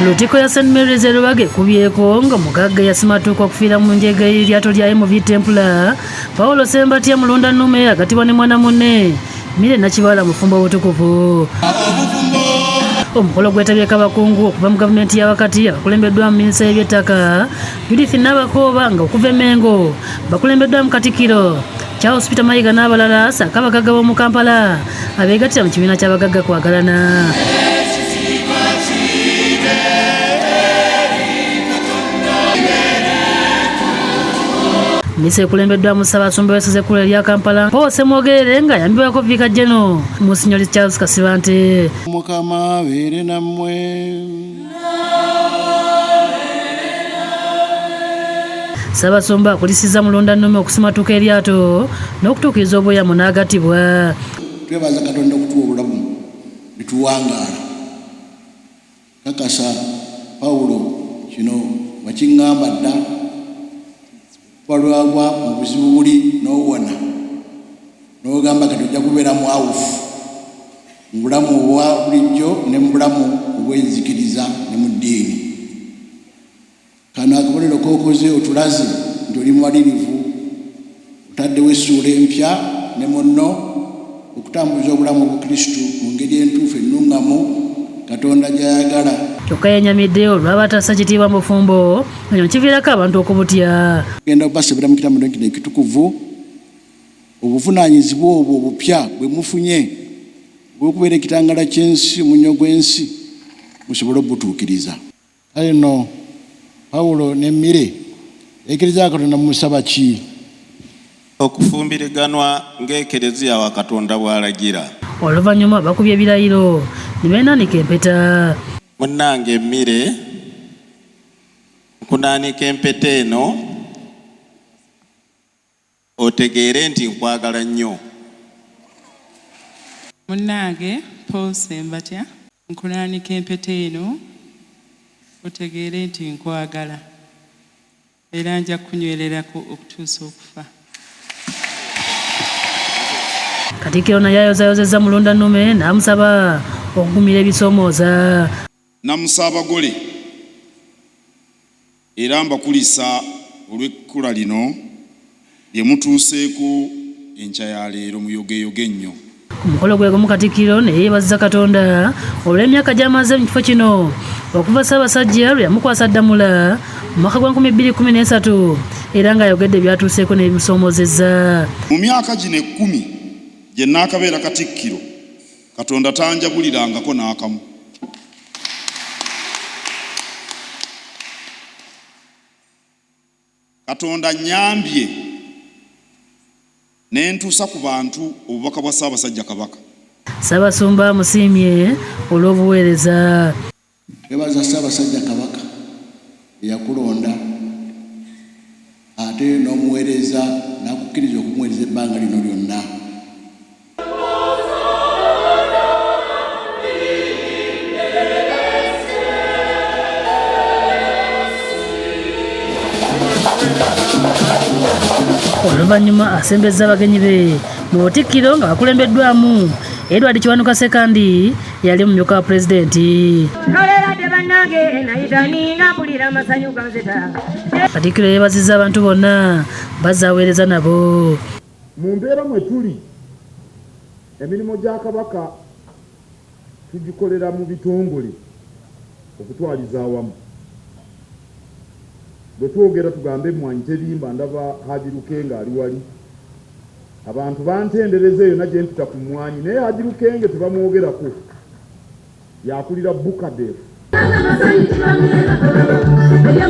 Lutiko ya St. Mary's Lubaga kubyeko nga mugagga yasimatuka okufiira mu njega y'eryato lya MV Templar Paulo Sembatya Mulundannume agattibwa ne mwana munne Mire Nakibala mufumbo obutukuvu. Omukolo gwetabyeko abakungu okuva mu gavumenti y'abakati abakulembeddwa mu minisita y'eby'ettaka Judith Nabakooba nga okuva e Mengo bakulembeddwa mu Katikkiro Peter Mayiga n'abalala ssaako abagagga b'omu Kampala abeegattira mu kibiina ky'abagagga kwagalana. Misa ekulembeddwa mu Ssaabasumba w'essaza ekkulu erya Kampala Paul Semwogerere nga yambibwako Vicar General Monsignor Charles Kasibante. Mukama abeere nammwe. Ssaabasumba akulisizza Mulundannume okusimatuka eryato n'okutuukiriza obweyamo n'agattibwa. Twebaza Katonda okutuwa obulamu bituwangaala. Kakasa Pawulo kino wakiŋŋamba dda walwagwa mu buzibu buli n'owona n'ogamba kati ojja kubeera mwawufu mu bulamu obwa bulijjo ne mu bulamu obw'enzikiriza ne mu ddiini. Kano akabonero k'okoze otulaze nti oli mumalirivu otaddewo essuula empya ne munno okutambuza obulamu obukristu mu ngeri entuufu ennungamu Katonda gy'ayagala. Kyokka yenyamidde olw'abatassa kitiibwa mu bufumbo nga kiviirako abantu okubutya. Genda kubasabira mu kitambo kino ekitukuvu obuvunaanyizibwa obwo obupya bwe mufunye bw'okubeera ekitangaala ky'ensi omunnyo gw'ensi musobole obutuukiriza. Kale nno Pawulo ne Mire ekkiriza Katonda mumusaba ki? Okufumbiriganwa ng'ekereziya wa Katonda bw'alagira. Oluvannyuma bakubye ebirayiro ne beenaanika empeta. Munnange Mire nkunaanika empeta eno otegeere nti nkwagala nnyo. Munnange Paul Sembatya nkunaanika empeta eno otegeere nti nkwagala era nja kunywererako okutuusa okufa. Katikkiro naye ayozayozezza Mulundannume n'amusaba okugumira ebisoomooza. Namusaba gole era mbakulisa olw'ekkula lino lye mutuuseeko enkya ya leero muyogeyoge ennyo. Ku mukolo gwe gumu Katikkiro ne yeebazizza Katonda olw'emyaka gy'amaze mu kifo kino okuva Ssaabasajja lwe yamukwasa Ddamula mu mwaka gwa 2013 era ng'ayogedde byatuuseeko n'ebimusoomozezza. Mu myaka gino 10 gye naakabeera Katikkiro Katonda tanjabulirangako n'akamu. Katonda nnyambye n'entuusa ku bantu obubaka bwa Ssaabasajja Kabaka. Ssaabasumba musiimye olw'obuweereza. Twebaza Ssaabasajja Kabaka eyakulonda ate n'omuweereza n'akukkiriza okumuweereza ebbanga lino lyonna. Oluvannyuma asembezza abagenyi be mu Butikkiro nga bakulembeddwamu Edward Kiwanuka Sekandi yali mumyuka wa pulezidenti. Katikkiro yeebazizza abantu bonna bazze aweereza nabo. Mu mbeera mwe tuli emirimu gya Kabaka tugikolera mu bitongole okutwaliza awamu. Bwe twogera tugambe Emmwanyi Terimba ndaba Haji Lukenge ali wali. Abantu bantendereza eyo nagye mpita ku Emmwanyi naye Haji Lukenge tebamwogerako yakulira Bukadefu.